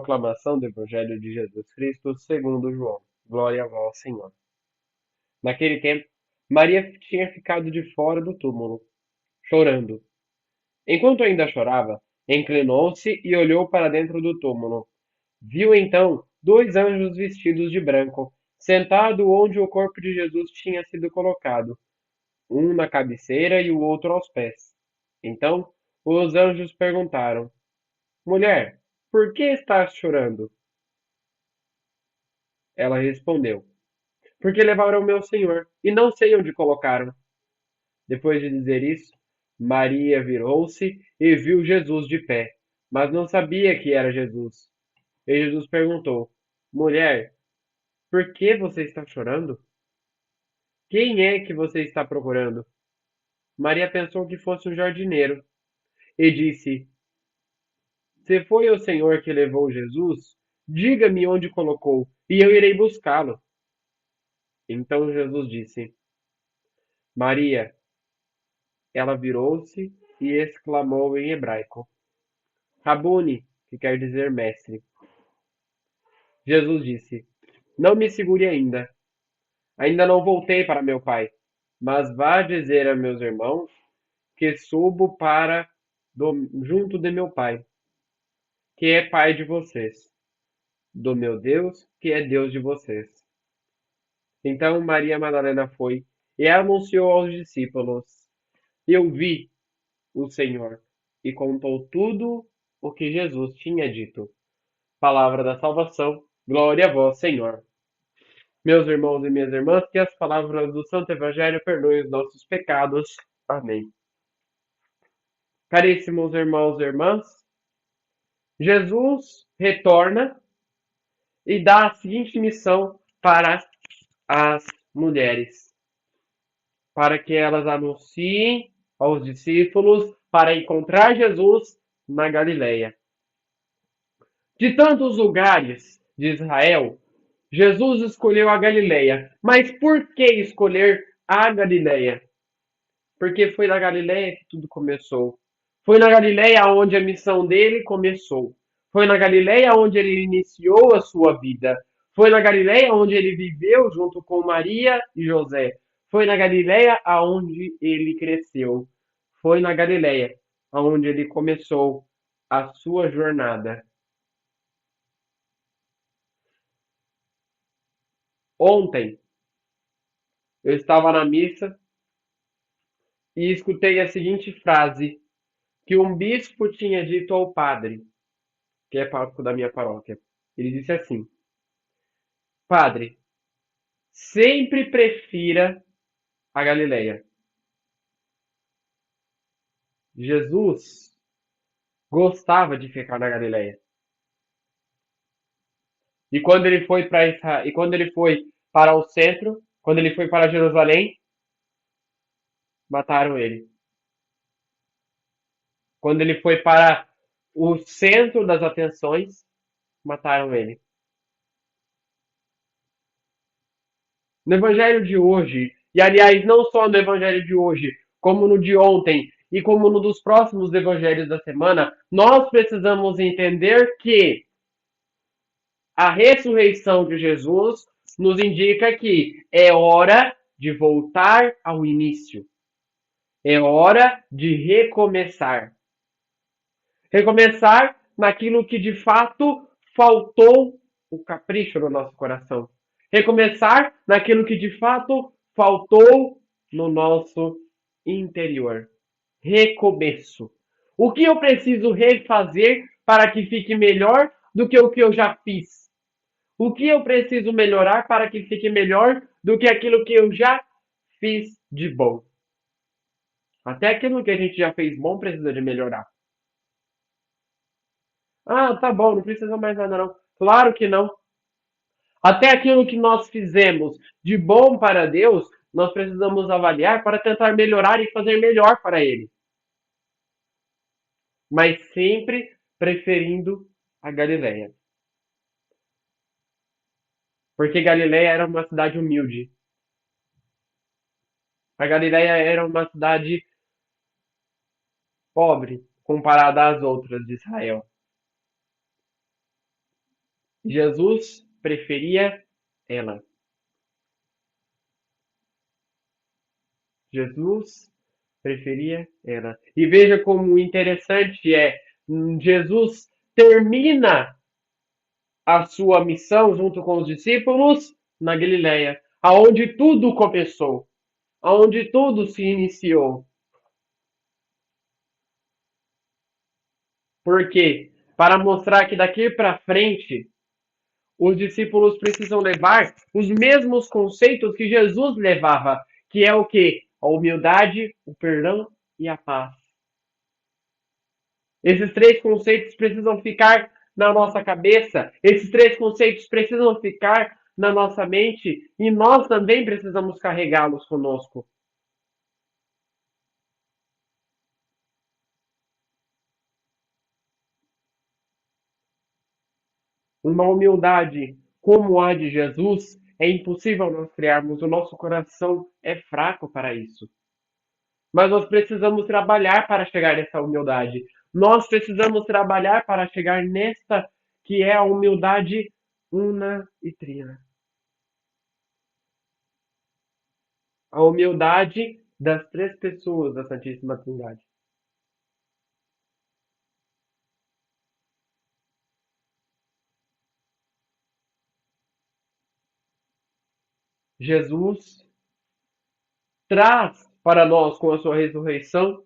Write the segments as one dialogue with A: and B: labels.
A: Proclamação do Evangelho de Jesus Cristo segundo João. Glória a vós, Senhor. Naquele tempo, Maria tinha ficado de fora do túmulo, chorando. Enquanto ainda chorava, inclinou-se e olhou para dentro do túmulo. Viu então dois anjos vestidos de branco, sentados onde o corpo de Jesus tinha sido colocado, um na cabeceira e o outro aos pés. Então, os anjos perguntaram: Mulher, por que estás chorando? Ela respondeu: Porque levaram meu senhor, e não sei onde colocaram. Depois de dizer isso, Maria virou-se e viu Jesus de pé, mas não sabia que era Jesus. E Jesus perguntou: Mulher, por que você está chorando? Quem é que você está procurando? Maria pensou que fosse um jardineiro e disse: Se foi o Senhor que levou Jesus, diga-me onde colocou, e eu irei buscá-lo. Então Jesus disse: Maria. Ela virou-se e exclamou em hebraico: Rabuni, que quer dizer mestre. Jesus disse: Não me segure ainda. Ainda não voltei para meu Pai, mas vá dizer a meus irmãos que subo para junto de meu Pai, que é Pai de vocês, do meu Deus, que é Deus de vocês. Então Maria Madalena foi e anunciou aos discípulos: Eu vi o Senhor, e contou tudo o que Jesus tinha dito. Palavra da salvação, glória a vós, Senhor. Meus irmãos e minhas irmãs, que as palavras do Santo Evangelho perdoem os nossos pecados. Amém. Caríssimos irmãos e irmãs, Jesus retorna e dá a seguinte missão para as mulheres, para que elas anunciem aos discípulos para encontrar Jesus na Galileia. De tantos lugares de Israel, Jesus escolheu a Galileia. Mas por que escolher a Galileia? Porque foi na Galileia que tudo começou. Foi na Galileia onde a missão dele começou. Foi na Galileia onde ele iniciou a sua vida. Foi na Galileia onde ele viveu junto com Maria e José. Foi na Galileia aonde ele cresceu. Foi na Galileia aonde ele começou a sua jornada. Ontem eu estava na missa e escutei a seguinte frase que um bispo tinha dito ao padre, que é pároco da minha paróquia. Ele disse assim: Padre, sempre prefira a Galileia. Jesus gostava de ficar na Galileia. E quando ele foi para Israel, e quando ele foi para o centro, quando ele foi para Jerusalém, mataram ele. Quando ele foi para o centro das atenções, mataram ele. No evangelho de hoje, e aliás, não só no evangelho de hoje, como no de ontem e como no dos próximos evangelhos da semana, nós precisamos entender que a ressurreição de Jesus nos indica que é hora de voltar ao início. É hora de recomeçar. Recomeçar naquilo que de fato faltou o capricho no nosso coração. Recomeçar naquilo que de fato faltou no nosso interior. Recomeço. O que eu preciso refazer para que fique melhor do que o que eu já fiz? O que eu preciso melhorar para que fique melhor do que aquilo que eu já fiz de bom? Até aquilo que a gente já fez bom precisa de melhorar. Ah, tá bom, não precisa mais nada não. Claro que não. Até aquilo que nós fizemos de bom para Deus, nós precisamos avaliar para tentar melhorar e fazer melhor para Ele. Mas sempre preferindo a Galileia. Porque Galileia era uma cidade humilde. A Galileia era uma cidade pobre comparada às outras de Israel. Jesus preferia ela. Jesus preferia ela. E veja como interessante é, Jesus termina a sua missão junto com os discípulos na Galileia, aonde tudo começou, aonde tudo se iniciou. Por quê? Para mostrar que daqui para frente os discípulos precisam levar os mesmos conceitos que Jesus levava, que é o quê? A humildade, o perdão e a paz. Esses três conceitos precisam ficar na nossa cabeça, esses três conceitos precisam ficar na nossa mente e nós também precisamos carregá-los conosco. Uma humildade como a de Jesus é impossível nós criarmos, o nosso coração é fraco para isso. Mas nós precisamos trabalhar para chegar nessa humildade. Nós precisamos trabalhar para chegar nesta que é a humildade una e trina. A humildade das três pessoas da Santíssima Trindade. Jesus traz para nós, com a sua ressurreição,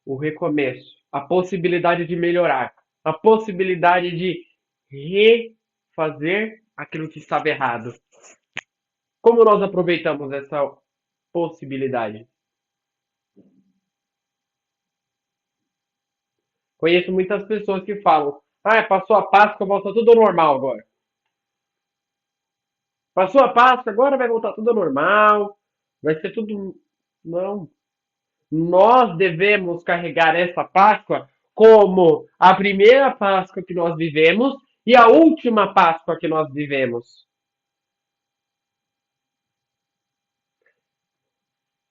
A: o recomeço, a possibilidade de melhorar, a possibilidade de refazer aquilo que estava errado. Como nós aproveitamos essa possibilidade? Conheço muitas pessoas que falam: ah, passou a Páscoa, volta tudo ao normal agora. Passou a Páscoa, agora vai voltar tudo ao normal, vai ser tudo. Não. Nós devemos carregar essa Páscoa como a primeira Páscoa que nós vivemos e a última Páscoa que nós vivemos.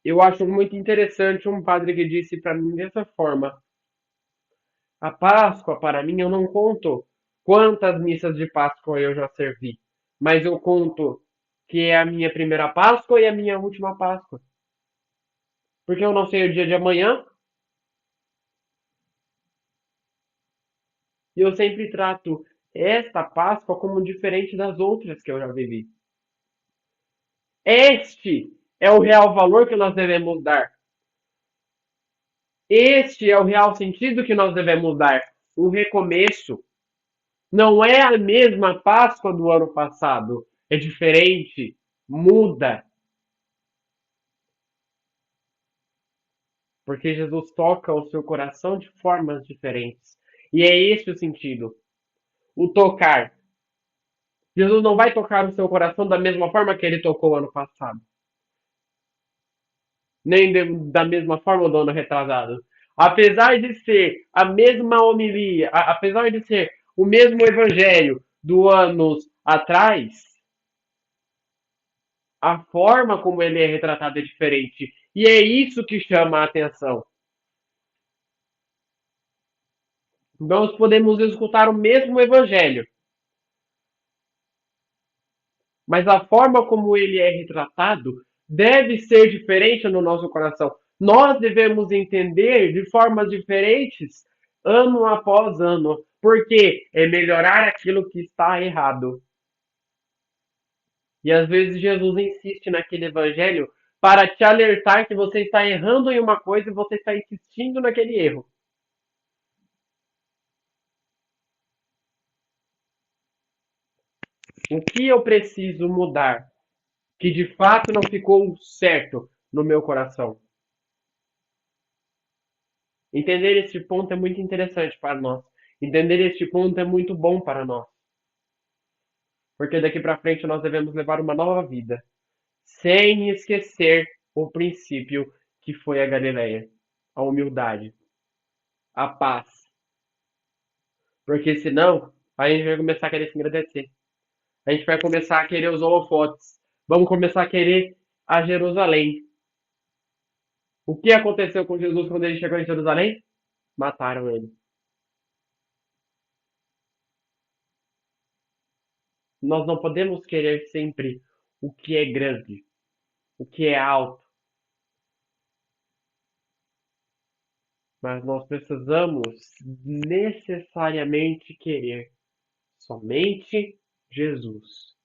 A: Eu acho muito interessante um padre que disse para mim dessa forma: a Páscoa, para mim, eu não conto quantas missas de Páscoa eu já servi, mas eu conto que é a minha primeira Páscoa e a minha última Páscoa. Porque eu não sei o dia de amanhã e eu sempre trato esta Páscoa como diferente das outras que eu já vivi. Este é o real valor que nós devemos dar. Este é o real sentido que nós devemos dar. Um recomeço. Não é a mesma Páscoa do ano passado. É diferente. Muda. Porque Jesus toca o seu coração de formas diferentes. E é esse o sentido. O tocar. Jesus não vai tocar o seu coração da mesma forma que ele tocou ano passado. Nem da mesma forma do ano retrasado. Apesar de ser a mesma homilia, apesar de ser o mesmo evangelho do anos atrás, a forma como ele é retratado é diferente. E é isso que chama a atenção. Nós podemos escutar o mesmo evangelho, mas a forma como ele é retratado deve ser diferente no nosso coração. Nós devemos entender de formas diferentes, ano após ano, porque é melhorar aquilo que está errado. E às vezes Jesus insiste naquele evangelho para te alertar que você está errando em uma coisa e você está insistindo naquele erro. O que eu preciso mudar que de fato não ficou certo no meu coração? Entender este ponto é muito interessante para nós. Entender este ponto é muito bom para nós. Porque daqui para frente nós devemos levar uma nova vida, sem esquecer o princípio que foi a Galileia, a humildade, a paz. Porque senão a gente vai começar a querer se agradecer. A gente vai começar a querer os holofotes. Vamos começar a querer a Jerusalém. O que aconteceu com Jesus quando ele chegou em Jerusalém? Mataram ele. Nós não podemos querer sempre o que é grande, o que é alto, mas nós precisamos necessariamente querer somente Jesus.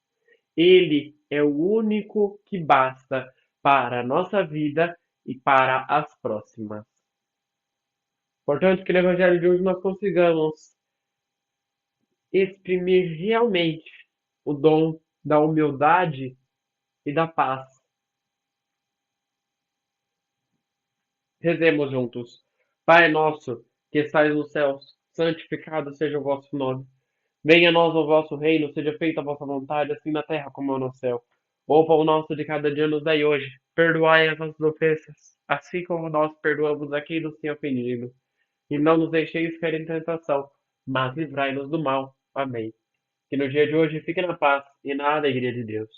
A: Ele é o único que basta para a nossa vida e para as próximas. Portanto, que no Evangelho de hoje nós consigamos exprimir realmente o dom da humildade e da paz. Rezemos juntos. Pai nosso, que estais nos céus, santificado seja o vosso nome. Venha a nós o vosso reino, seja feita a vossa vontade, assim na terra como no céu. O pão nosso de cada dia nos dai hoje. Perdoai as nossas ofensas, assim como nós perdoamos a quem nos tem ofendido. E não nos deixeis cair em tentação, mas livrai-nos do mal. Amém. Que no dia de hoje fique na paz e na alegria de Deus.